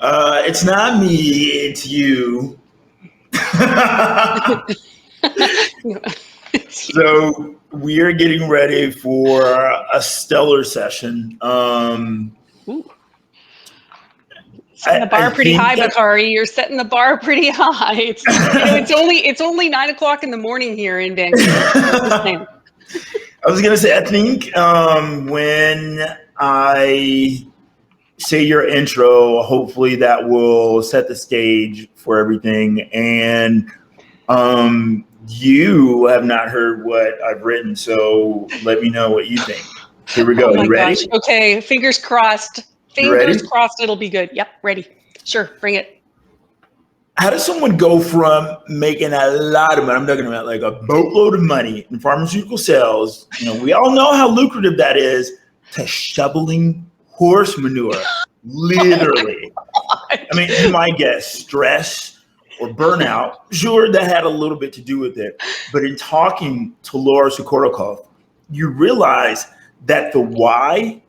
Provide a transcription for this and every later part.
It's not me, it's you. So we are getting ready for a stellar session. Setting the bar pretty high, Bakari. You're setting the bar pretty high. It's only 9 o'clock in the morning here in Vancouver. I was gonna say, I think when I say your intro, hopefully that will set the stage for everything. And you have not heard what I've written, so let me know what you think. Here we go. Oh my you ready? Gosh. Okay, fingers crossed. Fingers crossed it'll be good. Yep, ready. Sure, bring it. How does someone go from making a lot of money, I'm talking about like a boatload of money in pharmaceutical sales, we all know how lucrative that is, to shoveling horse manure, literally. I mean, you might guess stress or burnout. Sure, that had a little bit to do with it. But in talking to Laura Sukorokoff, you realize that the why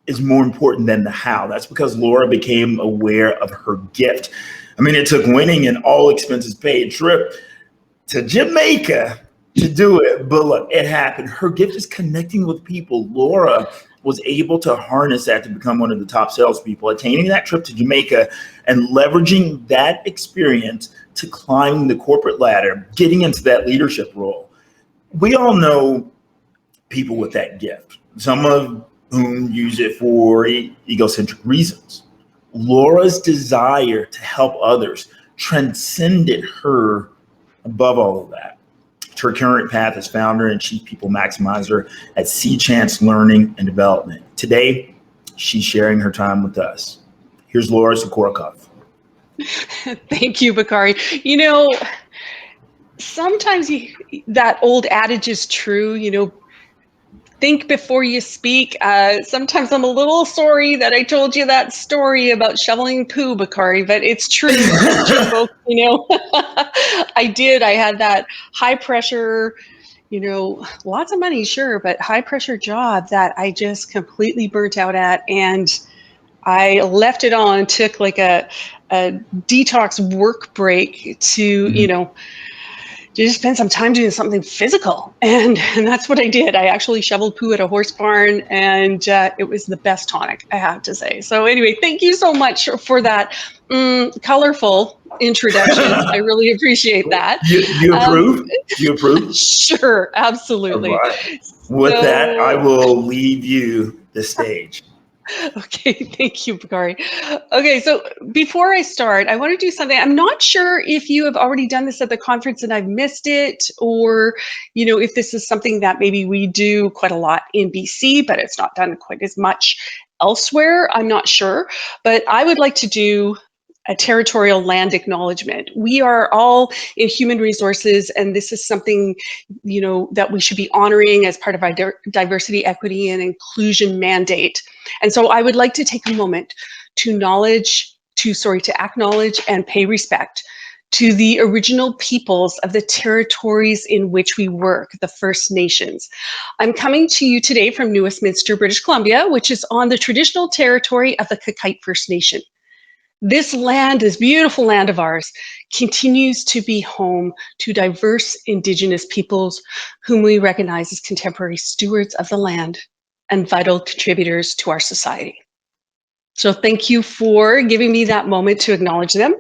is more important than the how. That's because Laura became aware of her gift. I mean, it took winning an all expenses paid trip to Jamaica to do it. But look, it happened. Her gift is connecting with people. Laura was able to harness that to become one of the top salespeople, attaining that trip to Jamaica and leveraging that experience to climb the corporate ladder, getting into that leadership role. We all know people with that gift, some of whom use it for egocentric reasons. Laura's desire to help others transcended her above all of that. Her current path as founder and chief people maximizer at C Chance Learning and Development. Today, she's sharing her time with us. Here's Laura Sukorokoff. Thank you, Bakari. Sometimes that old adage is true, think before you speak. Sometimes I'm a little sorry that I told you that story about shoveling poo, Bakari, but it's true. I did. I had that high pressure, lots of money, sure, but high pressure job that I just completely burnt out at. And I left it on, took like a detox work break to, just spend some time doing something physical. And that's what I did. I actually shoveled poo at a horse barn, and it was the best tonic, I have to say. So anyway, thank you so much for that colorful introduction. I really appreciate that. You approve? You approve? Sure, absolutely. All right. With that, I will leave you the stage. Okay, thank you, Bakari. Okay, so before I start, I want to do something. I'm not sure if you have already done this at the conference and I've missed it, or if this is something that maybe we do quite a lot in BC, but it's not done quite as much elsewhere. I'm not sure, but I would like to do a territorial land acknowledgement. We are all in human resources, and this is something, that we should be honoring as part of our diversity, equity, and inclusion mandate. And so I would like to take a moment to acknowledge and pay respect to the original peoples of the territories in which we work, the First Nations. I'm coming to you today from New Westminster, British Columbia, which is on the traditional territory of the Kakite First Nation. This land, this beautiful land of ours, continues to be home to diverse Indigenous peoples whom we recognize as contemporary stewards of the land and vital contributors to our society. So thank you for giving me that moment to acknowledge them.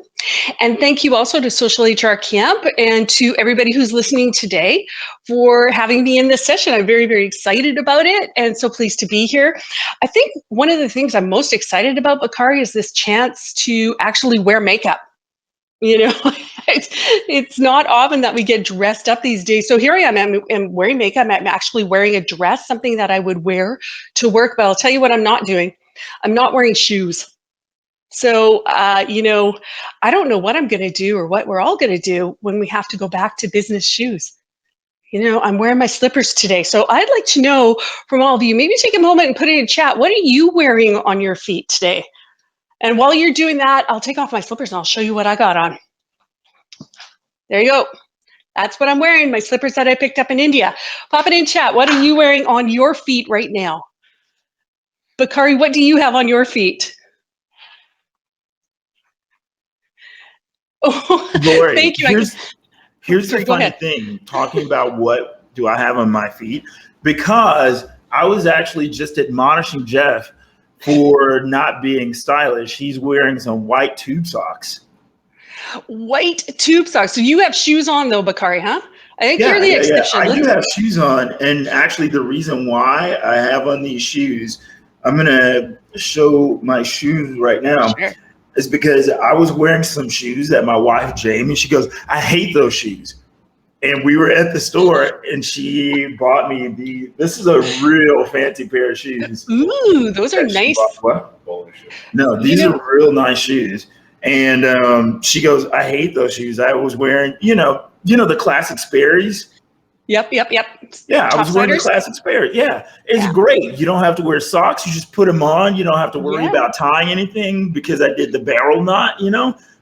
And thank you also to SocialHRCamp and to everybody who's listening today for having me in this session. I'm very, very excited about it and so pleased to be here. I think one of the things I'm most excited about, Bakari, is this chance to actually wear makeup. It's not often that we get dressed up these days. So here I am, I'm wearing makeup. I'm actually wearing a dress, something that I would wear to work. But I'll tell you what I'm not doing. I'm not wearing shoes. So, I don't know what I'm going to do or what we're all going to do when we have to go back to business shoes. I'm wearing my slippers today. So I'd like to know from all of you, maybe take a moment and put it in chat. What are you wearing on your feet today? And while you're doing that, I'll take off my slippers and I'll show you what I got on. There you go. That's what I'm wearing, my slippers that I picked up in India. Pop it in chat. What are you wearing on your feet right now? Bakari, what do you have on your feet? Oh, Lori, thank you. I can, here's the sorry, go funny ahead. thing, talking about what do I have on my feet, because I was actually just admonishing Jeff for not being stylish. He's wearing some white tube socks. White tube socks. So you have shoes on though, Bakari, huh? I think you're Yeah, the yeah, yeah. exception. I do Let's. have shoes on, and actually, the reason why I have on these shoes, I'm gonna show my shoes right now, Sure. is because I was wearing some shoes that my wife Jamie, she goes, "I hate those shoes," and we were at the store, and she bought me this is a real fancy pair of shoes Ooh, those are that she bought. nice. What? No, You these know, are real nice shoes. And she goes, I hate those shoes. I was wearing, the classic Sperry's. yep. Yeah, I Top was wearing the sliders. classic Sperry. Yeah, it's Yeah. great. You don't have to wear socks. You just put them on. You don't have to worry Yeah. about tying anything because I did the barrel knot.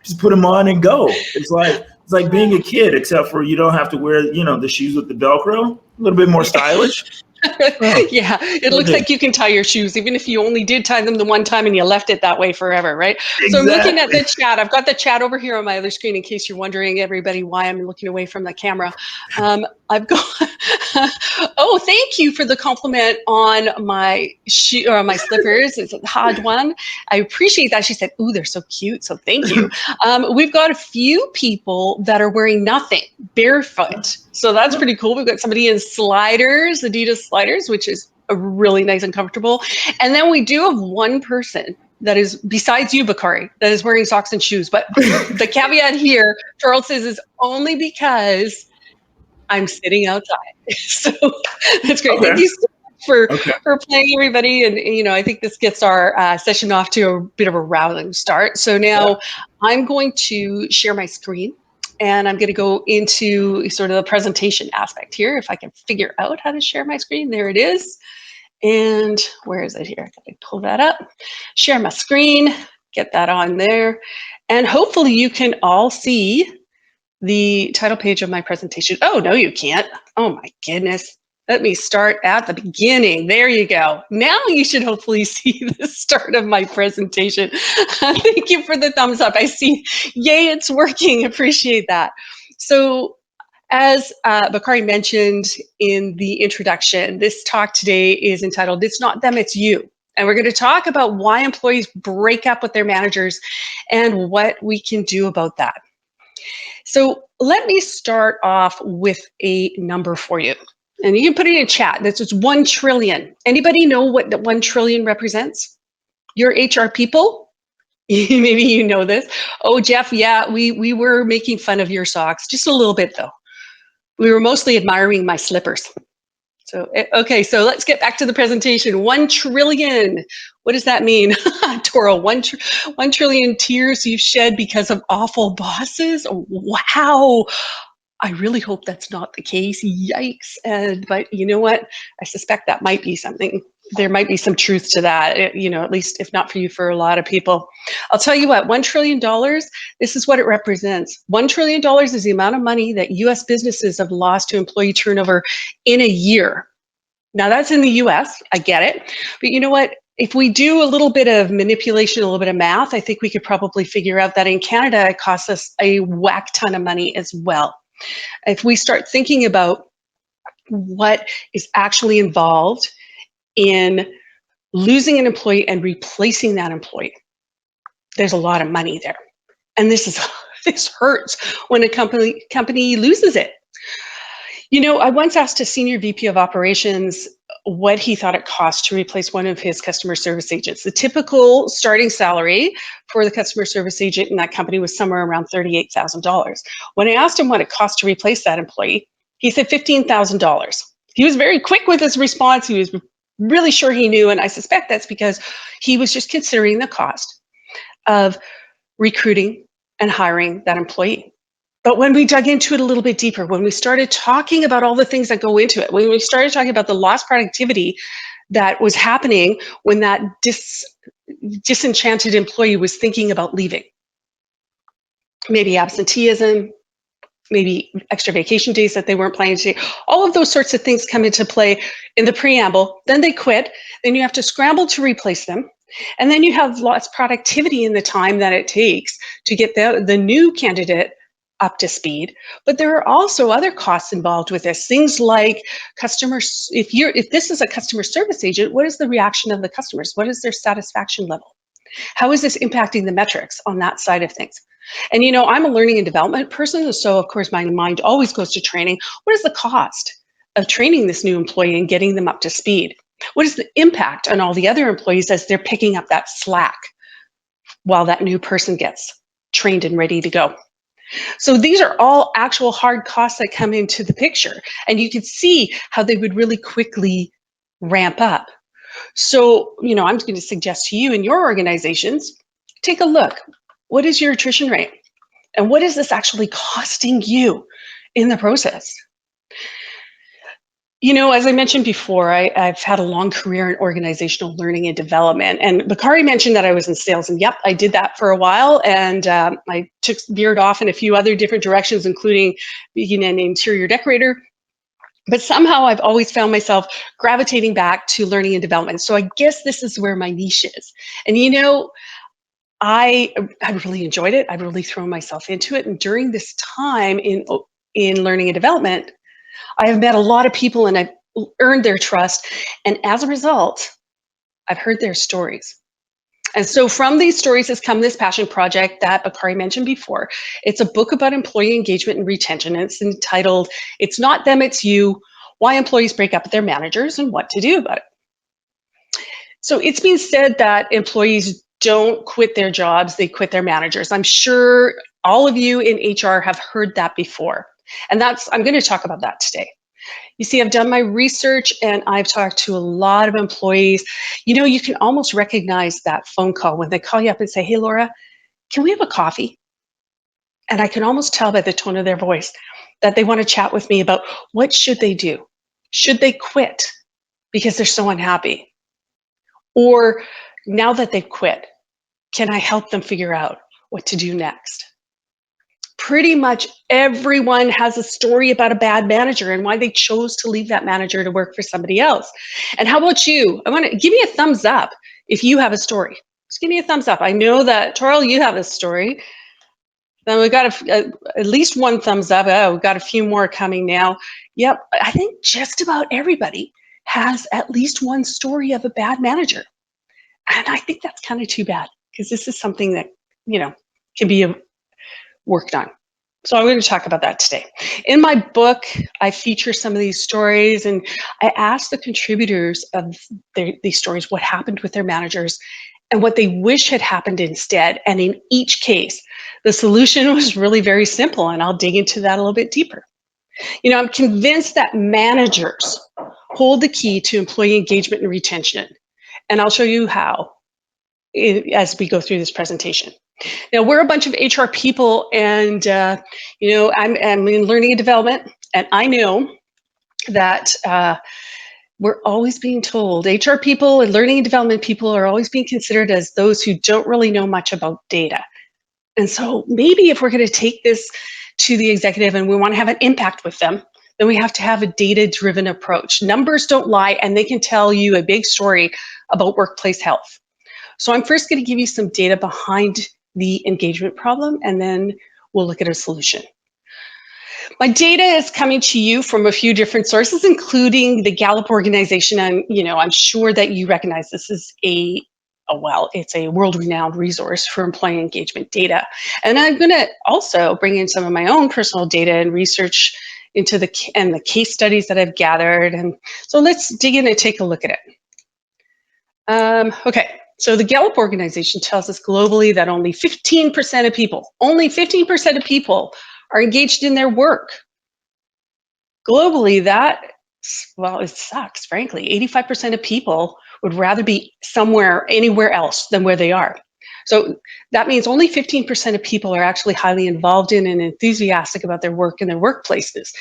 Just put them on and go. It's like being a kid, except for you don't have to wear, the shoes with the Velcro. A little bit more stylish. Oh, Yeah, it looks okay. like you can tie your shoes, even if you only did tie them the one time and you left it that way forever, right? So I'm looking at Exactly. the chat. I've got the chat over here on my other screen in case you're wondering, everybody, why I'm looking away from the camera. I've got, oh, thank you for the compliment on my shoe or my slippers. It's a hard one. I appreciate that. She said, ooh, they're so cute. So thank you. We've got a few people that are wearing nothing, barefoot. So that's pretty cool. We've got somebody in sliders, Adidas sliders, which is really nice and comfortable. And then we do have one person that is, besides you, Bakari, that is wearing socks and shoes. But the caveat here, Charles says, is only because I'm sitting outside. So that's great. Thank Okay. you so much Okay. for playing, everybody. And, I think this gets our session off to a bit of a rousing start. So now I'm going to share my screen. And I'm going to go into sort of the presentation aspect here. If I can figure out how to share my screen, there it is. And where is it here? Can I pull that up? Share my screen, get that on there. And hopefully you can all see the title page of my presentation. Oh, no, you can't. Oh my goodness. Let me start at the beginning. There you go. Now you should hopefully see the start of my presentation. Thank you for the thumbs up. I see. Yay, it's working. Appreciate that. So as Bakari mentioned in the introduction, this talk today is entitled, It's Not Them, It's You. And we're going to talk about why employees break up with their managers and what we can do about that. So let me start off with a number for you. And you can put it in chat. This is 1 trillion. Anybody know what the 1 trillion represents? Your HR people? Maybe you know this. Oh, Jeff, yeah, we were making fun of your socks. Just a little bit, though. We were mostly admiring my slippers. So, okay, so let's get back to the presentation. 1 trillion. What does that mean? Toro, 1 trillion tears you've shed because of awful bosses? Wow. I really hope that's not the case. Yikes. But you know what? I suspect that might be something. There might be some truth to that, at least if not for you, for a lot of people. I'll tell you what, $1 trillion, this is what it represents. $1 trillion is the amount of money that US businesses have lost to employee turnover in a year. Now that's in the US, I get it. But you know what? If we do a little bit of manipulation, a little bit of math, I think we could probably figure out that in Canada, it costs us a whack ton of money as well. If we start thinking about what is actually involved in losing an employee and replacing that employee, there's a lot of money there. And this hurts when a company loses it. I once asked a senior VP of operations what he thought it cost to replace one of his customer service agents. The typical starting salary for the customer service agent in that company was somewhere around $38,000. When I asked him what it cost to replace that employee, he said $15,000. He was very quick with his response. He was really sure he knew, and I suspect that's because he was just considering the cost of recruiting and hiring that employee. But when we dug into it a little bit deeper, when we started talking about all the things that go into it, when we started talking about the lost productivity that was happening when that disenchanted employee was thinking about leaving, maybe absenteeism, maybe extra vacation days that they weren't planning to take, all of those sorts of things come into play in the preamble. Then they quit. Then you have to scramble to replace them. And then you have lots of productivity in the time that it takes to get the new candidate up to speed. But there are also other costs involved with this. Things like customers, if this is a customer service agent, what is the reaction of the customers? What is their satisfaction level? How is this impacting the metrics on that side of things? And I'm a learning and development person, so of course my mind always goes to training. What is the cost of training this new employee and getting them up to speed? What is the impact on all the other employees as they're picking up that slack while that new person gets trained and ready to go? So these are all actual hard costs that come into the picture, and you can see how they would really quickly ramp up. So, I'm going to suggest to you in your organizations, take a look. What is your attrition rate? And what is this actually costing you in the process? As I mentioned before, I've had a long career in organizational learning and development. And Bakari mentioned that I was in sales. And yep, I did that for a while. And I veered off in a few other different directions, including being an interior decorator. But somehow I've always found myself gravitating back to learning and development. So I guess this is where my niche is. And I really enjoyed it. I've really thrown myself into it. And during this time in learning and development, I have met a lot of people and I've earned their trust. And as a result, I've heard their stories. And so from these stories has come this passion project that Bakari mentioned before. It's a book about employee engagement and retention. And it's entitled, "It's Not Them, It's You, Why Employees Break Up with Their Managers and What to Do About It." So it's been said that employees don't quit their jobs, they quit their managers. I'm sure all of you in HR have heard that before. And I'm going to talk about that today. You see, I've done my research and I've talked to a lot of employees. You can almost recognize that phone call when they call you up and say, "Hey, Laura, can we have a coffee?" And I can almost tell by the tone of their voice that they want to chat with me about what should they do. Should they quit because they're so unhappy? Or now that they've quit, can I help them figure out what to do next? Pretty much everyone has a story about a bad manager and why they chose to leave that manager to work for somebody else. And how about you? I want to give me a thumbs up if you have a story. Just give me a thumbs up. I know that, Territorial, you have a story. Then we got at least one thumbs up. Oh, we've got a few more coming now. Yep, I think just about everybody has at least one story of a bad manager. And I think that's kind of too bad because this is something that, can be worked on. So I'm going to talk about that today. In my book, I feature some of these stories and I ask the contributors of these stories what happened with their managers and what they wish had happened instead. And in each case, the solution was really very simple, and I'll dig into that a little bit deeper. I'm convinced that managers hold the key to employee engagement and retention, and I'll show you how as we go through this presentation. Now, we're a bunch of HR people, and I'm in learning and development, and I know that we're always being told, HR people and learning and development people are always being considered as those who don't really know much about data. And so maybe if we're going to take this to the executive and we want to have an impact with them, then we have to have a data-driven approach. Numbers don't lie, and they can tell you a big story about workplace health. So I'm first going to give you some data behind the engagement problem, and then we'll look at a solution. My data is coming to you from a few different sources, including the Gallup organization. And I'm sure that you recognize this is it's a world-renowned resource for employee engagement data. And I'm going to also bring in some of my own personal data and research into the case studies that I've gathered. And so let's dig in and take a look at it. Okay. So the Gallup organization tells us globally that only 15% of people are engaged in their work. Globally, it sucks, frankly. 85% of people would rather be anywhere else than where they are. So that means only 15% of people are actually highly involved in and enthusiastic about their work and their workplaces.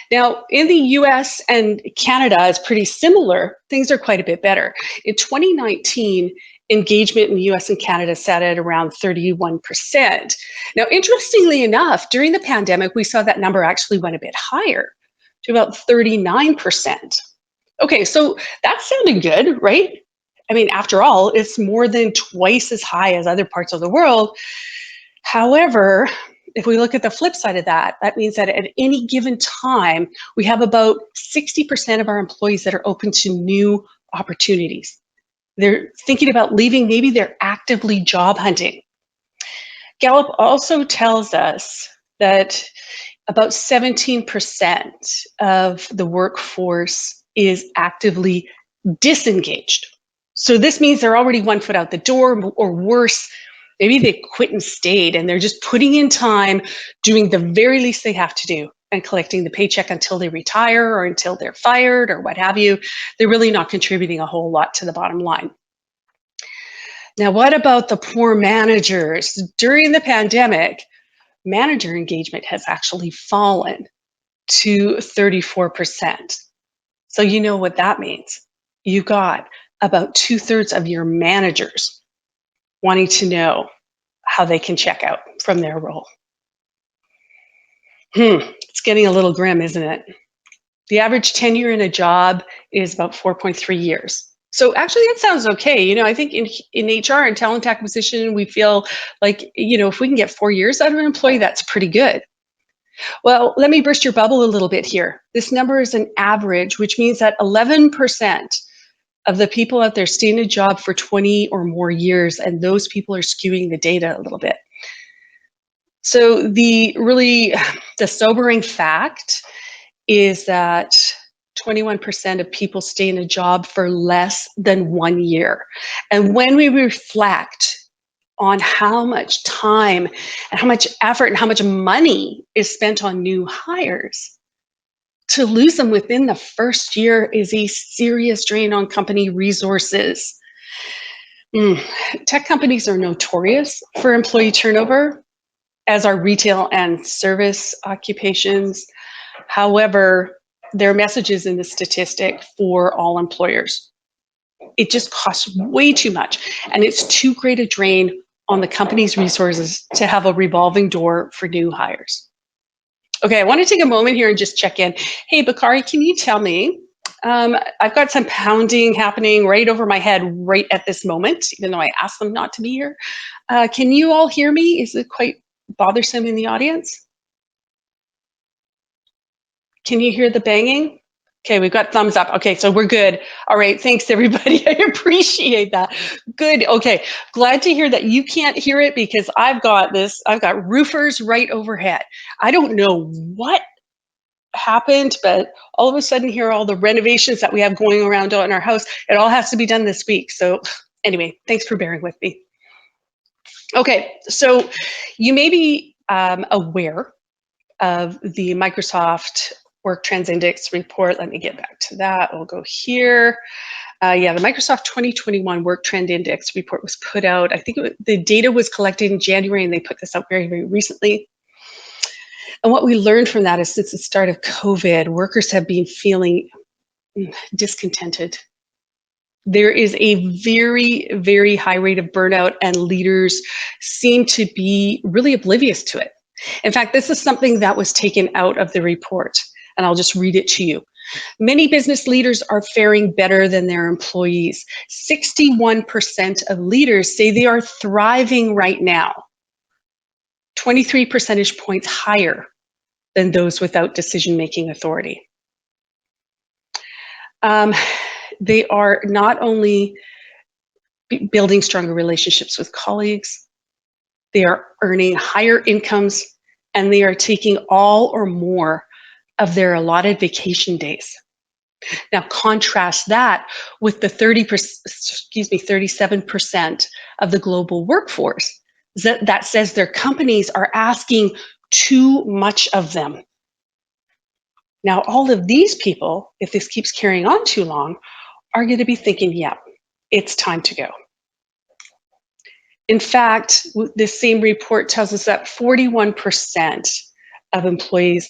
Now, in the US and Canada, it's pretty similar. Things are quite a bit better. In 2019, engagement in the US and Canada sat at around 31%. Now, interestingly enough, during the pandemic, we saw that number actually went a bit higher to about 39%. Okay, so that's sounding good, right? I mean, after all, it's more than twice as high as other parts of the world. However, if we look at the flip side of that, that means that at any given time, we have about 60% of our employees that are open to new opportunities. They're thinking about leaving, maybe they're actively job hunting. Gallup also tells us that about 17% of the workforce is actively disengaged. So this means they're already one foot out the door, or worse, maybe they quit and stayed and they're just putting in time, doing the very least they have to do and collecting the paycheck until they retire or until they're fired or what have you. They're really not contributing a whole lot to the bottom line. Now, what about the poor managers? During the pandemic, manager engagement has actually fallen to 34%. So you know what that means. You got about 2/3 of your managers wanting to know how they can check out from their role. It's getting a little grim, isn't it? The average tenure in a job is about 4.3 years. So actually that sounds okay. You know, I think in HR and talent acquisition, we feel like, you know, if we can get 4 years out of an employee, that's pretty good. Well, let me burst your bubble a little bit here. This number is an average, which means that 11% of the people out there stay in a job for 20 or more years, and those people are skewing the data a little bit. So the sobering fact is that 21% of people stay in a job for less than 1 year. And when we reflect on how much time and how much effort and how much money is spent on new hires, to lose them within the first year is a serious drain on company resources. Tech companies are notorious for employee turnover, as are retail and service occupations. However, their message is in the statistic for all employers. It just costs way too much, and it's too great a drain on the company's resources to have a revolving door for new hires. Okay, I want to take a moment here and just check in. Hey, Bakari, can you tell me, I've got some pounding happening right over my head right at this moment, even though I asked them not to be here. Can you all hear me? Is it quite bothersome in the audience? Can you hear the banging? Okay, we've got thumbs up. Okay, so we're good. All right, thanks everybody. I appreciate that. Good, okay. Glad to hear that you can't hear it because I've got roofers right overhead. I don't know what happened, but all of a sudden here, all the renovations that we have going around in our house, it all has to be done this week. So anyway, thanks for bearing with me. Okay, so you may be aware of the Microsoft Work Trends Index report. Let me get back to that. We'll go here. Yeah, the Microsoft 2021 Work Trend Index report was put out. I think the data was collected in January, and they put this out very, very recently. And what we learned from that is since the start of COVID, workers have been feeling discontented. There is a very, very high rate of burnout, and leaders seem to be really oblivious to it. In fact, this is something that was taken out of the report, and I'll just read it to you. Many business leaders are faring better than their employees. 61% of leaders say they are thriving right now, 23 percentage points higher than those without decision-making authority. They are not only building stronger relationships with colleagues, they are earning higher incomes, and they are taking all or more of their allotted vacation days. Now contrast that with the 37% of the global workforce that says their companies are asking too much of them. Now, all of these people, if this keeps carrying on too long, are going to be thinking, yeah, it's time to go. In fact, this same report tells us that 41% of employees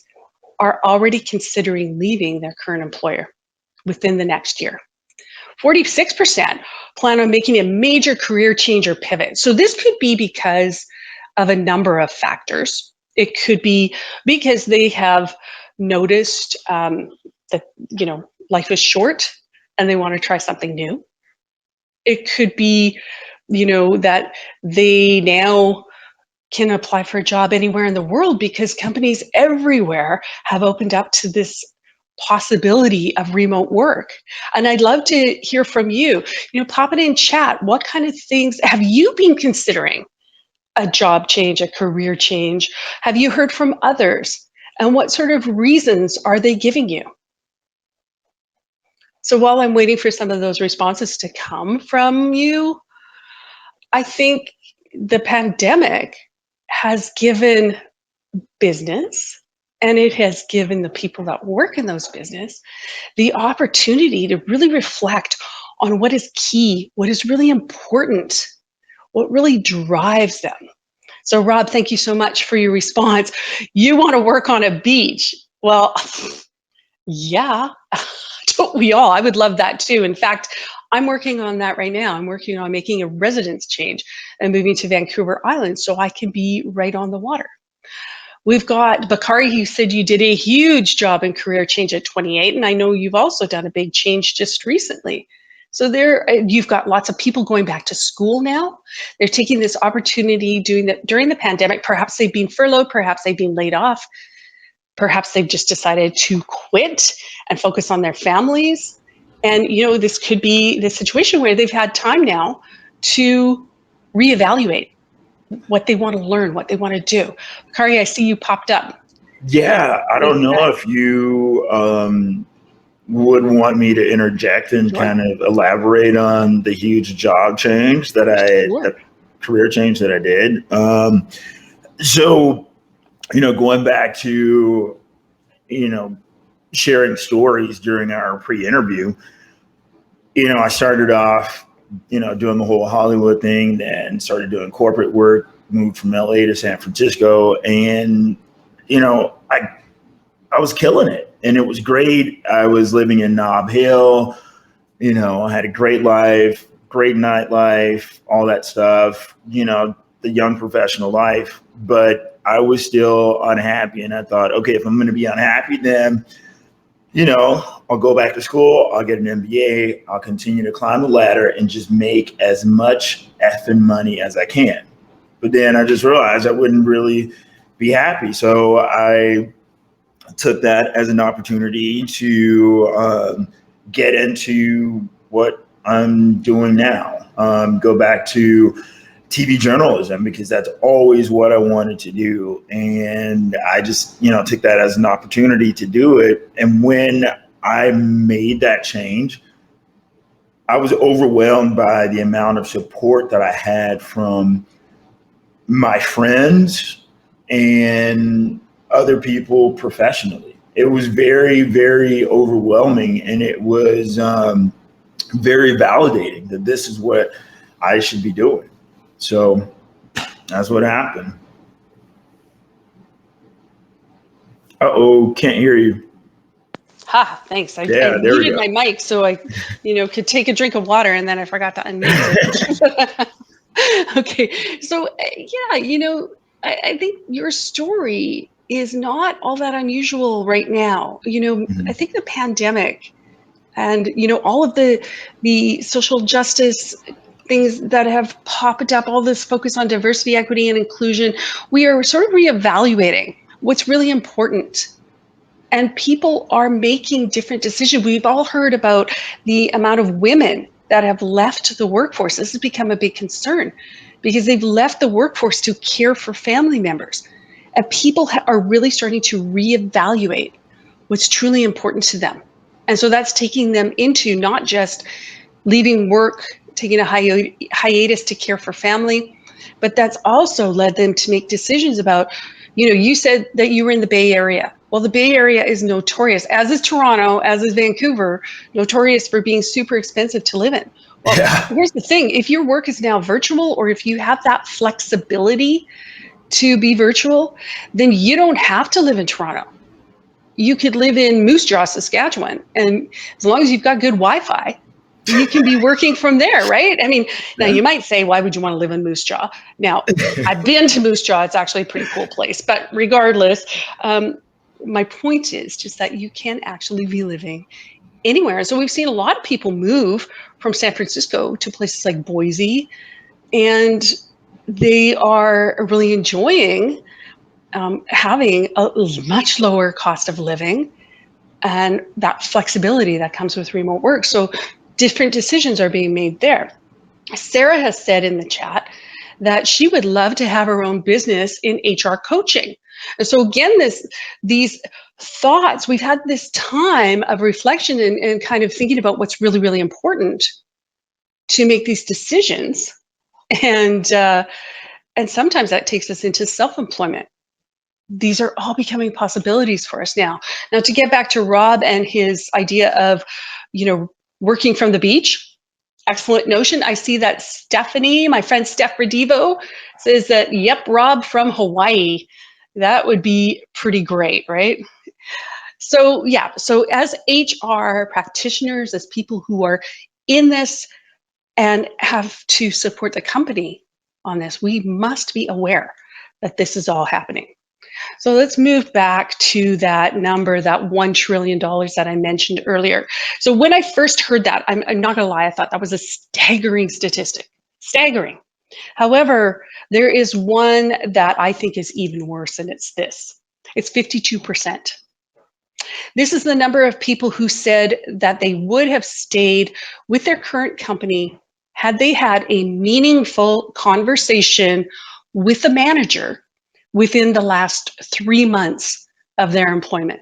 are already considering leaving their current employer within the next year. 46% plan on making a major career change or pivot. So this could be because of a number of factors. It could be because they have noticed that life is short and they want to try something new. It could be, that they now can apply for a job anywhere in the world because companies everywhere have opened up to this possibility of remote work. And I'd love to hear from you. Pop it in chat. What kind of things have you been considering? A job change, a career change? Have you heard from others? And what sort of reasons are they giving you? So while I'm waiting for some of those responses to come from you, I think the pandemic has given business, and it has given the people that work in those business the opportunity to really reflect on what is key, what is really important, what really drives them. So Rob, thank you so much for your response. You want to work on a beach? Well, yeah, don't we all? I would love that too. In fact, I'm working on that right now. I'm working on making a residence change and moving to Vancouver Island so I can be right on the water. We've got Bakari, who said you did a huge job in career change at 28, and I know you've also done a big change just recently. So you've got lots of people going back to school now. They're taking this opportunity doing that during the pandemic. Perhaps they've been furloughed, perhaps they've been laid off, perhaps they've just decided to quit and focus on their families. And this could be the situation where they've had time now to reevaluate what they want to learn, what they want to do. Kari, I see you popped up. Yeah, I don't know if you would want me to interject and kind of elaborate on the huge job change the career change that I did. So, going back to, sharing stories during our pre-interview, I started off, doing the whole Hollywood thing, then started doing corporate work, moved from LA to San Francisco, and, I was killing it and it was great. I was living in Nob Hill, I had a great life, great nightlife, all that stuff, the young professional life, but I was still unhappy. And I thought, okay, if I'm going to be unhappy, then, I'll go back to school, I'll get an MBA, I'll continue to climb the ladder and just make as much effing money as I can. But then I just realized I wouldn't really be happy. So I took that as an opportunity to get into what I'm doing now, go back to TV journalism, because that's always what I wanted to do. And I just, took that as an opportunity to do it. And when I made that change, I was overwhelmed by the amount of support that I had from my friends and other people professionally. It was very, very overwhelming, and it was very validating that this is what I should be doing. So that's what happened. Uh-oh, can't hear you. Ha, thanks. I muted my mic so I, could take a drink of water, and then I forgot to unmute it. Okay, so yeah, I think your story is not all that unusual right now. I think the pandemic and, all of the social justice things that have popped up, all this focus on diversity, equity, and inclusion, we are sort of reevaluating what's really important. And people are making different decisions. We've all heard about the amount of women that have left the workforce. This has become a big concern because they've left the workforce to care for family members. And people are really starting to reevaluate what's truly important to them. And so that's taking them into not just leaving work, taking a hiatus to care for family, but that's also led them to make decisions about, you said that you were in the Bay Area. Well, the Bay Area is notorious, as is Toronto, as is Vancouver, notorious for being super expensive to live in. Well, Here's the thing. If your work is now virtual, or if you have that flexibility to be virtual, then you don't have to live in Toronto. You could live in Moose Jaw, Saskatchewan, and as long as you've got good Wi-Fi, you can be working from there, right? I mean, now you might say, why would you want to live in Moose Jaw? Now, I've been to Moose Jaw. It's actually a pretty cool place. But regardless, my point is just that you can actually be living anywhere. So we've seen a lot of people move from San Francisco to places like Boise, and they are really enjoying having a much lower cost of living and that flexibility that comes with remote work. So different decisions are being made there. Sarah has said in the chat that she would love to have her own business in HR coaching. And so again, these thoughts, we've had this time of reflection and kind of thinking about what's really, really important to make these decisions. And sometimes that takes us into self-employment. These are all becoming possibilities for us now. Now, to get back to Rob and his idea of, working from the beach, excellent notion. I see that Stephanie, my friend Steph Redivo, says that, yep, Rob from Hawaii. That would be pretty great, right? So yeah, so as HR practitioners, as people who are in this and have to support the company on this, we must be aware that this is all happening. So let's move back to that number, that $1 trillion that I mentioned earlier. So when I first heard that, I'm not gonna lie, I thought that was a staggering statistic, staggering. However, there is one that I think is even worse, and it's this. It's 52%. This is the number of people who said that they would have stayed with their current company had they had a meaningful conversation with the manager within the last 3 months of their employment.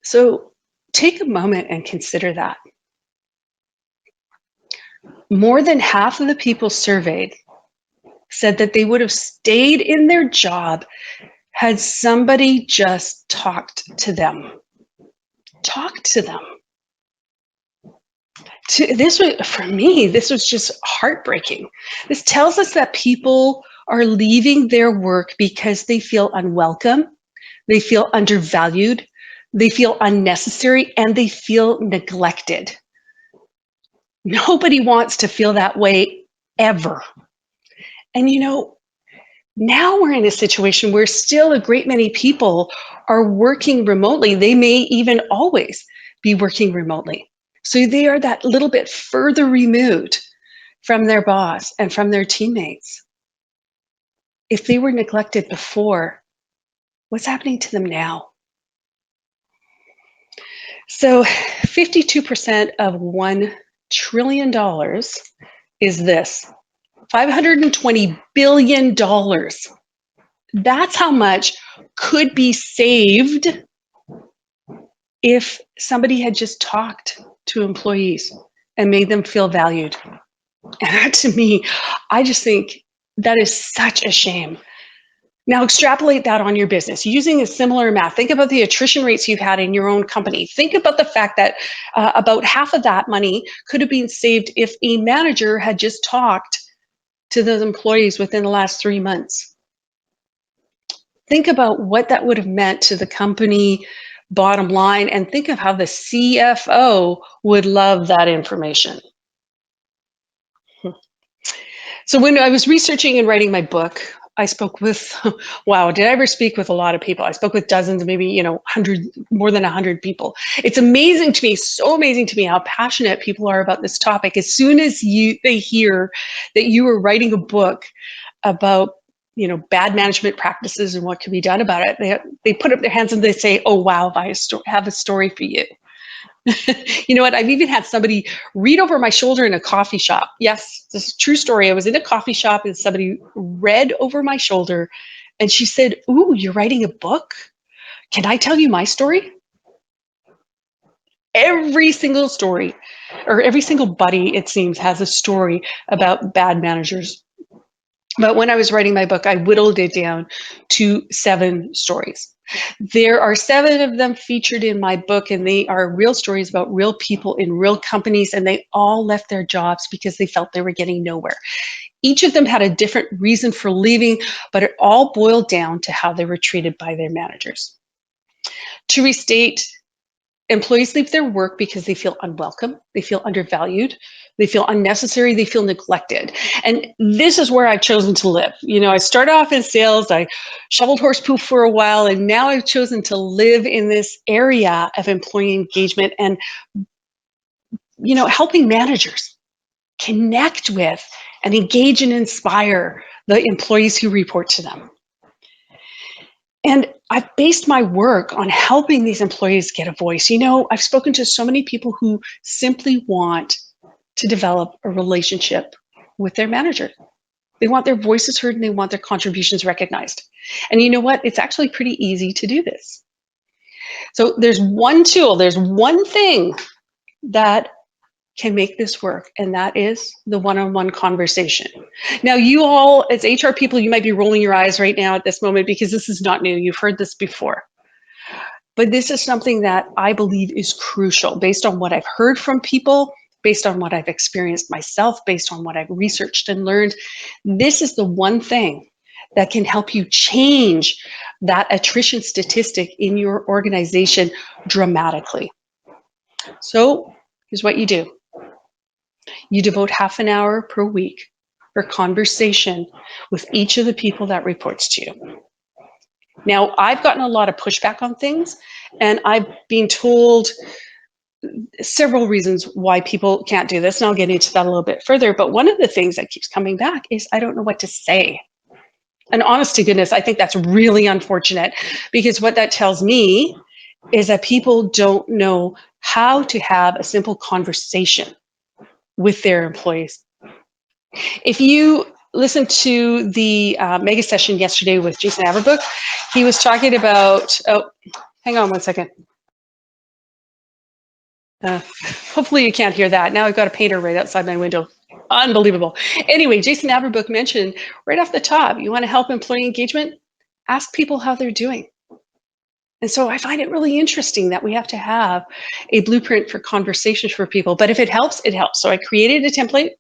So take a moment and consider that. More than half of the people surveyed said that they would have stayed in their job had somebody just talked to them. Talked to them. For me, this was just heartbreaking. This tells us that people are leaving their work because they feel unwelcome, they feel undervalued, they feel unnecessary, and they feel neglected. Nobody wants to feel that way ever. And now we're in a situation where still a great many people are working remotely. They may even always be working remotely. So they are that little bit further removed from their boss and from their teammates. If they were neglected before, what's happening to them now? So 52% of $1 trillion is this, $520 billion. That's how much could be saved if somebody had just talked to employees and made them feel valued. And that, to me, I just think that is such a shame. Now extrapolate that on your business using a similar math. Think about the attrition rates you've had in your own company. Think about the fact that about half of that money could have been saved if a manager had just talked to those employees within the last 3 months. Think about what that would have meant to the company bottom line, and think of how the CFO would love that information. So when I was researching and writing my book, I spoke with, wow, did I ever speak with a lot of people? I spoke with dozens, maybe, more than 100 people. It's amazing to me, so amazing to me how passionate people are about this topic. As soon as they hear that you are writing a book about, bad management practices and what can be done about it, they put up their hands and they say, oh, wow, I have a story for you. You know what? I've even had somebody read over my shoulder in a coffee shop. Yes, this is a true story. I was in a coffee shop and somebody read over my shoulder and she said, ooh, you're writing a book? Can I tell you my story? Every single story, or every single buddy, it seems, has a story about bad managers. But when I was writing my book, I whittled it down to 7 stories. There are 7 of them featured in my book, and they are real stories about real people in real companies, and they all left their jobs because they felt they were getting nowhere. Each of them had a different reason for leaving, but it all boiled down to how they were treated by their managers. To restate, employees leave their work because they feel unwelcome, they feel undervalued, They feel unnecessary. They feel neglected. And this is where I've chosen to live. I started off in sales. I shoveled horse poop for a while, and now I've chosen to live in this area of employee engagement and, helping managers connect with and engage and inspire the employees who report to them. And I've based my work on helping these employees get a voice. I've spoken to so many people who simply want to develop a relationship with their manager. They want their voices heard and they want their contributions recognized. And you know what? It's actually pretty easy to do this. So there's one tool, there's one thing that can make this work, and that is the one-on-one conversation. Now, you all, as HR people, you might be rolling your eyes right now at this moment because this is not new. You've heard this before. But this is something that I believe is crucial based on what I've heard from people, based on what I've experienced myself, based on what I've researched and learned. This is the one thing that can help you change that attrition statistic in your organization dramatically. So here's what you do. You devote half an hour per week for conversation with each of the people that reports to you. Now, I've gotten a lot of pushback on things, and I've been told several reasons why people can't do this, and I'll get into that a little bit further. But one of the things that keeps coming back is I don't know what to say. And honest to goodness, I think that's really unfortunate, because what that tells me is that people don't know how to have a simple conversation with their employees. If you listen to the mega session yesterday with Jason Averbook, he was talking about, hang on one second. Hopefully you can't hear that. Now I've got a painter right outside my window. Unbelievable. Anyway, Jason Averbook mentioned right off the top, you want to help employee engagement? Ask people how they're doing. And so I find it really interesting that we have to have a blueprint for conversations for people. But if it helps, it helps. So I created a template.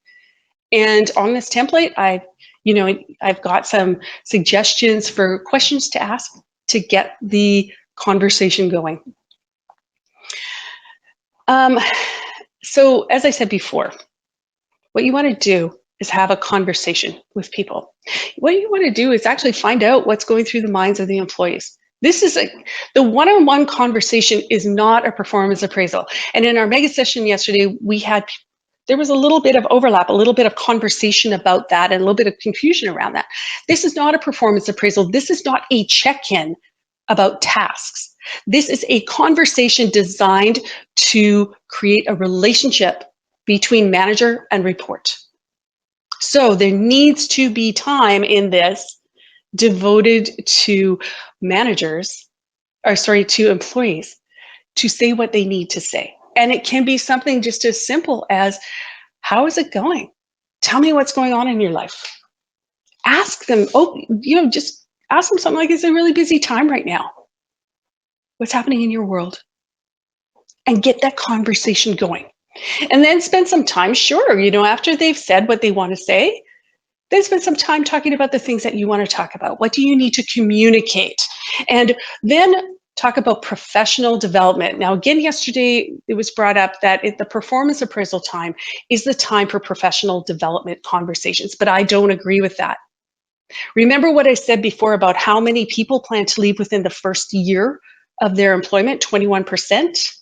And on this template, I've got some suggestions for questions to ask to get the conversation going. So as I said before, what you want to do is have a conversation with people. What you want to do is actually find out what's going through the minds of the employees. This is the one-on-one conversation is not a performance appraisal. And in our mega session yesterday, there was a little bit of overlap, a little bit of conversation about that, and a little bit of confusion around that. This is not a performance appraisal. This is not a check-in about tasks. This is a conversation designed to create a relationship between manager and report. So there needs to be time in this devoted to to employees to say what they need to say. And it can be something just as simple as, how is it going? Tell me what's going on in your life. Ask them, just ask them something like, it's a really busy time right now. What's happening in your world? And get that conversation going. And then spend some time, after they've said what they want to say, then spend some time talking about the things that you want to talk about. What do you need to communicate? And then talk about professional development. Now, again, yesterday, it was brought up that the performance appraisal time is the time for professional development conversations, but I don't agree with that. Remember what I said before about how many people plan to leave within the first year of their employment, 21%?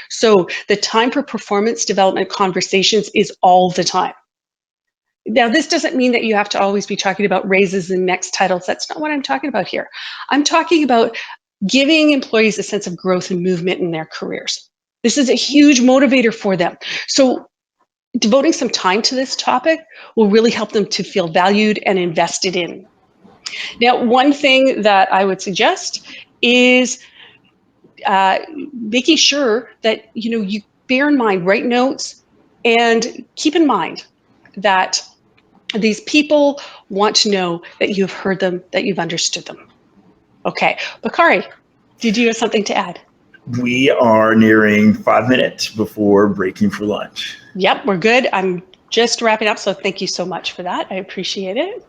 So the time for performance development conversations is all the time. Now, this doesn't mean that you have to always be talking about raises and next titles. That's not what I'm talking about here. I'm talking about giving employees a sense of growth and movement in their careers. This is a huge motivator for them. So devoting some time to this topic will really help them to feel valued and invested in. Now, one thing that I would suggest is making sure that you bear in mind, write notes, and keep in mind that these people want to know that you've heard them, that you've understood them. Okay, Bakari, did you have something to add? We are nearing 5 minutes before breaking for lunch. Yep, we're good. I'm just wrapping up, so thank you so much for that. I appreciate it.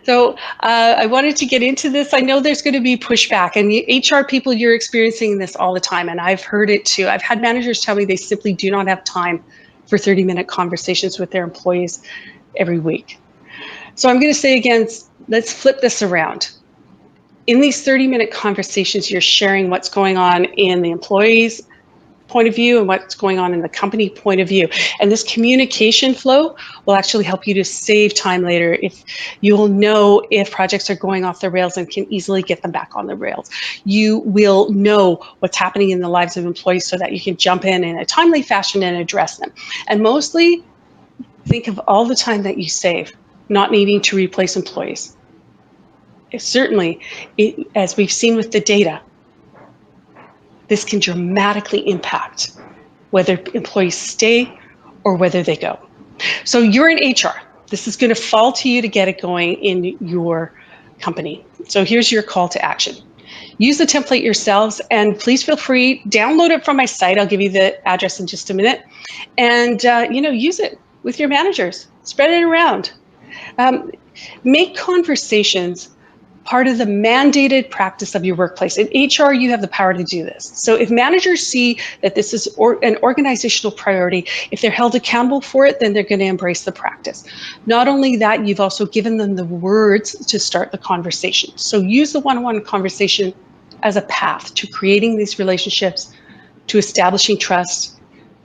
So I wanted to get into this. I know there's going to be pushback, and HR people, you're experiencing this all the time, and I've heard it too. I've had managers tell me they simply do not have time for 30-minute conversations with their employees every week. So I'm going to say again, let's flip this around. In these 30-minute conversations, you're sharing what's going on in the employee's point of view and what's going on in the company point of view. And this communication flow will actually help you to save time later. If you will know if projects are going off the rails and can easily get them back on the rails. You will know what's happening in the lives of employees so that you can jump in a timely fashion and address them. And mostly, think of all the time that you save not needing to replace employees. Certainly, as we've seen with the data, this can dramatically impact whether employees stay or whether they go. So you're in HR. This is going to fall to you to get it going in your company. So here's your call to action. Use the template yourselves, and please feel free, download it from my site. I'll give you the address in just a minute. And use it with your managers. Spread it around. Make conversations part of the mandated practice of your workplace. In HR, you have the power to do this. So if managers see that this is an organizational priority, if they're held accountable for it, then they're going to embrace the practice. Not only that, you've also given them the words to start the conversation. So use the one-on-one conversation as a path to creating these relationships, to establishing trust,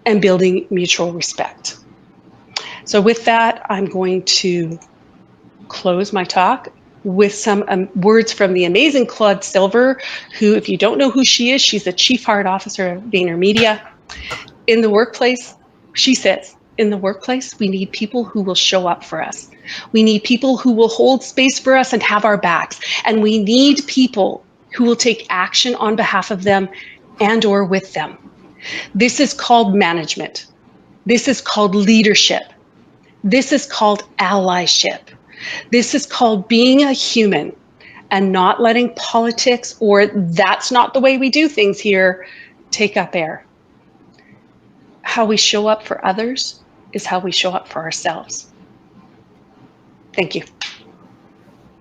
and building mutual respect. So with that, I'm going to close my talk with some words from the amazing Claude Silver, who, if you don't know who she is, she's the Chief Heart Officer of VaynerMedia. In the workplace, she says, in the workplace, we need people who will show up for us. We need people who will hold space for us and have our backs. And we need people who will take action on behalf of them and or with them. This is called management. This is called leadership. This is called allyship. This is called being a human and not letting politics or that's not the way we do things here take up air. How we show up for others is how we show up for ourselves. Thank you.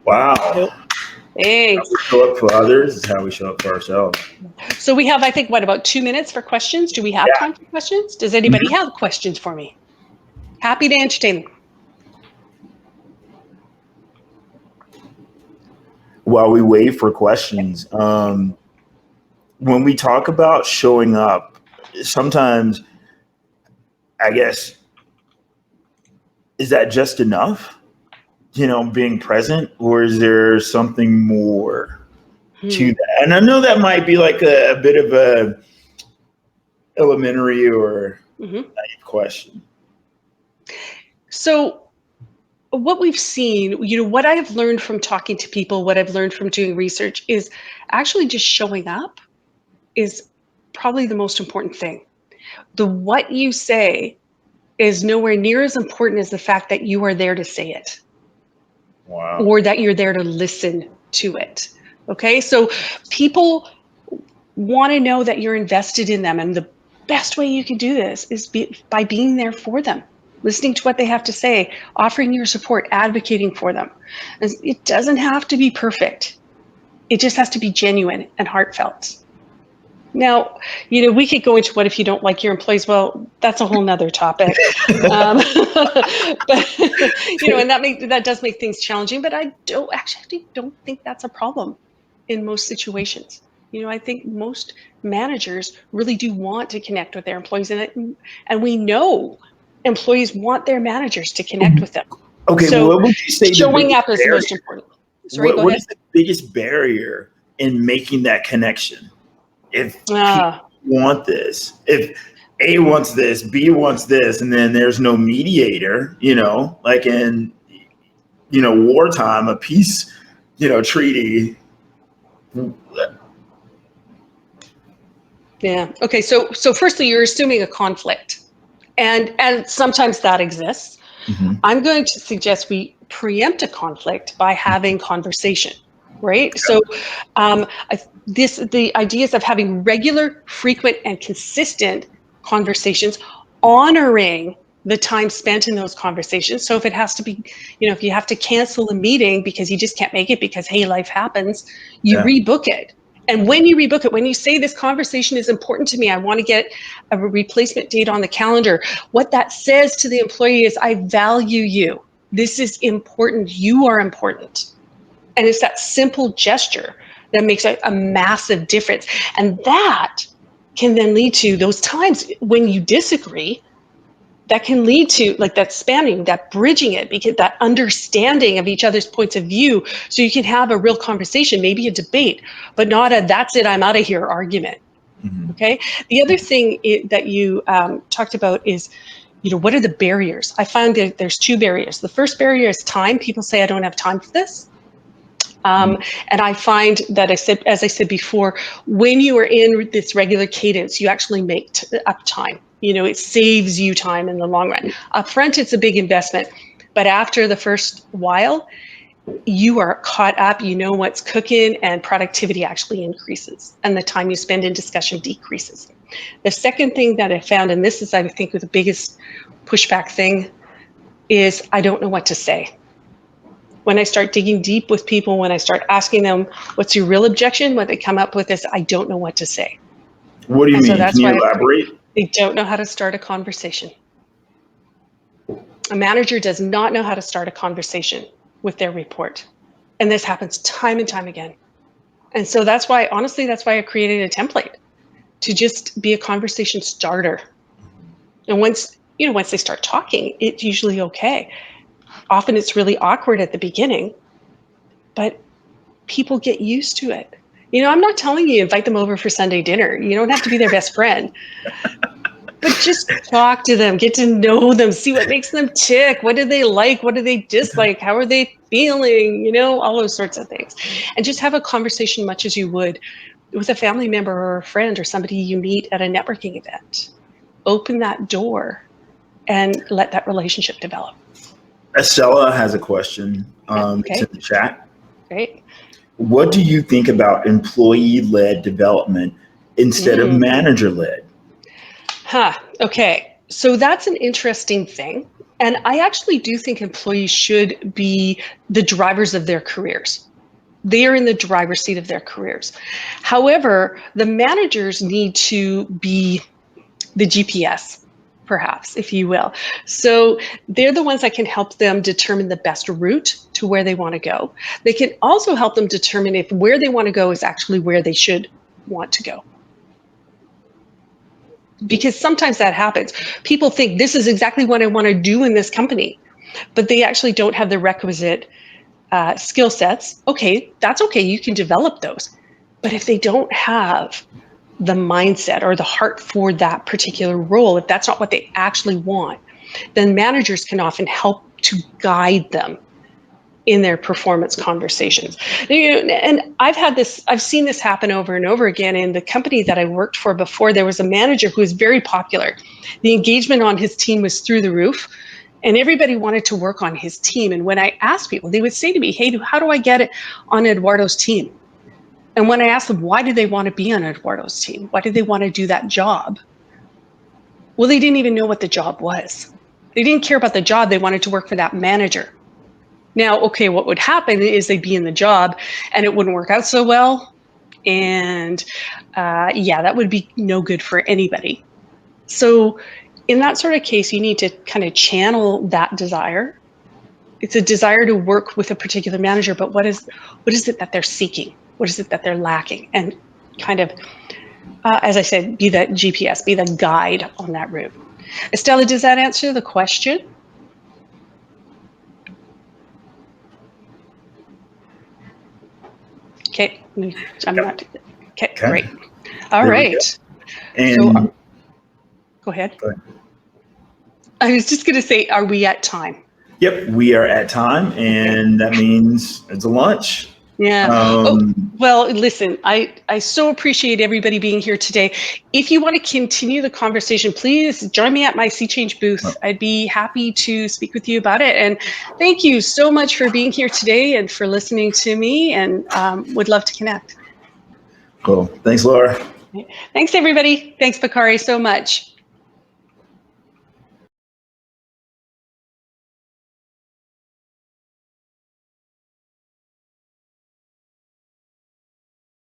Wow. Thanks. How we show up for others is how we show up for ourselves. So we have, I think, about 2 minutes for questions. Do we have time for questions? Does anybody have questions for me? Happy to entertain them. While we wait for questions, when we talk about showing up, sometimes, I guess, is that just enough? Being present, or is there something more to that? And I know that might be like a bit of a elementary or naive question. So what we've seen, what I've learned from talking to people, what I've learned from doing research is actually just showing up is probably the most important thing. The what you say is nowhere near as important as the fact that you are there to say it. Wow. Or that you're there to listen to it. Okay, so people want to know that you're invested in them, and the best way you can do this is by being there for them. Listening to what they have to say, offering your support, advocating for them. And it doesn't have to be perfect. It just has to be genuine and heartfelt. Now, we could go into what if you don't like your employees? Well, that's a whole nother topic. But, and that does make things challenging, but I don't think that's a problem in most situations. I think most managers really do want to connect with their employees, and we know employees want their managers to connect with them. Okay, so what would you say showing up is the most important? Sorry, go ahead. What is the biggest barrier in making that connection? If people want this, if A wants this, B wants this, and then there's no mediator, like in, wartime, a peace, treaty. Yeah. Okay. So firstly, you're assuming a conflict, and sometimes that exists. I'm going to suggest we preempt a conflict by having conversation, right? So the ideas of having regular, frequent, and consistent conversations, honoring the time spent in those conversations. So if it has to be, if you have to cancel a meeting because you just can't make it because, hey, life happens, you rebook it. And when you rebook it, when you say this conversation is important to me, I want to get a replacement date on the calendar, what that says to the employee is, I value you. This is important. You are important. And it's that simple gesture that makes a massive difference. And that can then lead to those times when you disagree, that can lead to like that spanning, that bridging it, because that understanding of each other's points of view, so you can have a real conversation, maybe a debate, but not a that's it, I'm out of here argument. Mhm. Okay. The other thing that you talked about is, what are the barriers? I find that there's two barriers. The first barrier is time. People say, I don't have time for this. And I find that as I said before, when you are in this regular cadence, you actually make up time. It saves you time in the long run. Up front, it's a big investment, but after the first while, you are caught up, you know what's cooking, and productivity actually increases, and the time you spend in discussion decreases. The second thing that I found, and this is, I think, the biggest pushback thing, is I don't know what to say. When I start digging deep with people, when I start asking them, what's your real objection? What they come up with is, I don't know what to say. What do you And so mean? that's Can you why elaborate? they don't know how to start a conversation. A manager does not know how to start a conversation with their report. And this happens time and time again. And so that's why, honestly, that's why I created a template to just be a conversation starter. And once they start talking, it's usually okay. Often it's really awkward at the beginning, but people get used to it. I'm not telling you invite them over for Sunday dinner. You don't have to be their best friend, but just talk to them, get to know them, see what makes them tick. What do they like? What do they dislike? How are they feeling? All those sorts of things. And just have a conversation much as you would with a family member or a friend or somebody you meet at a networking event. Open that door and let that relationship develop. Estella has a question. It's in the chat. Great. What do you think about employee-led development instead of manager-led? Okay. So that's an interesting thing. And I actually do think employees should be the drivers of their careers. They are in the driver's seat of their careers. However, the managers need to be the GPS, perhaps, if you will. So they're the ones that can help them determine the best route to where they want to go. They can also help them determine if where they want to go is actually where they should want to go. Because sometimes that happens. People think this is exactly what I want to do in this company, but they actually don't have the requisite skill sets. Okay, that's okay. You can develop those. But if they don't have the mindset or the heart for that particular role, if that's not what they actually want, then managers can often help to guide them in their performance conversations. And I've seen this happen over and over again. In the company that I worked for before, there was a manager who was very popular. The engagement on his team was through the roof, and everybody wanted to work on his team. And when I asked people, they would say to me, hey, how do I get it on Eduardo's team? And when I asked them, why do they want to be on Eduardo's team? Why do they want to do that job? Well, they didn't even know what the job was. They didn't care about the job. They wanted to work for that manager. Now, okay, what would happen is they'd be in the job and it wouldn't work out so well. And that would be no good for anybody. So in that sort of case, you need to kind of channel that desire. It's a desire to work with a particular manager, but what is it that they're seeking? What is it that they're lacking? And kind of, as I said, be that GPS, be the guide on that route. Estella, does that answer the question? Okay, I'm not. Okay, great. All right. And so, go ahead. I was just going to say, are we at time? Yep, we are at time, and that means it's a lunch. Yeah. Well, listen, I so appreciate everybody being here today. If you want to continue the conversation, please join me at my Sea Change booth. I'd be happy to speak with you about it. And thank you so much for being here today and for listening to me, and would love to connect. Cool. Thanks, Laura. Thanks, everybody. Thanks, Bakari, so much.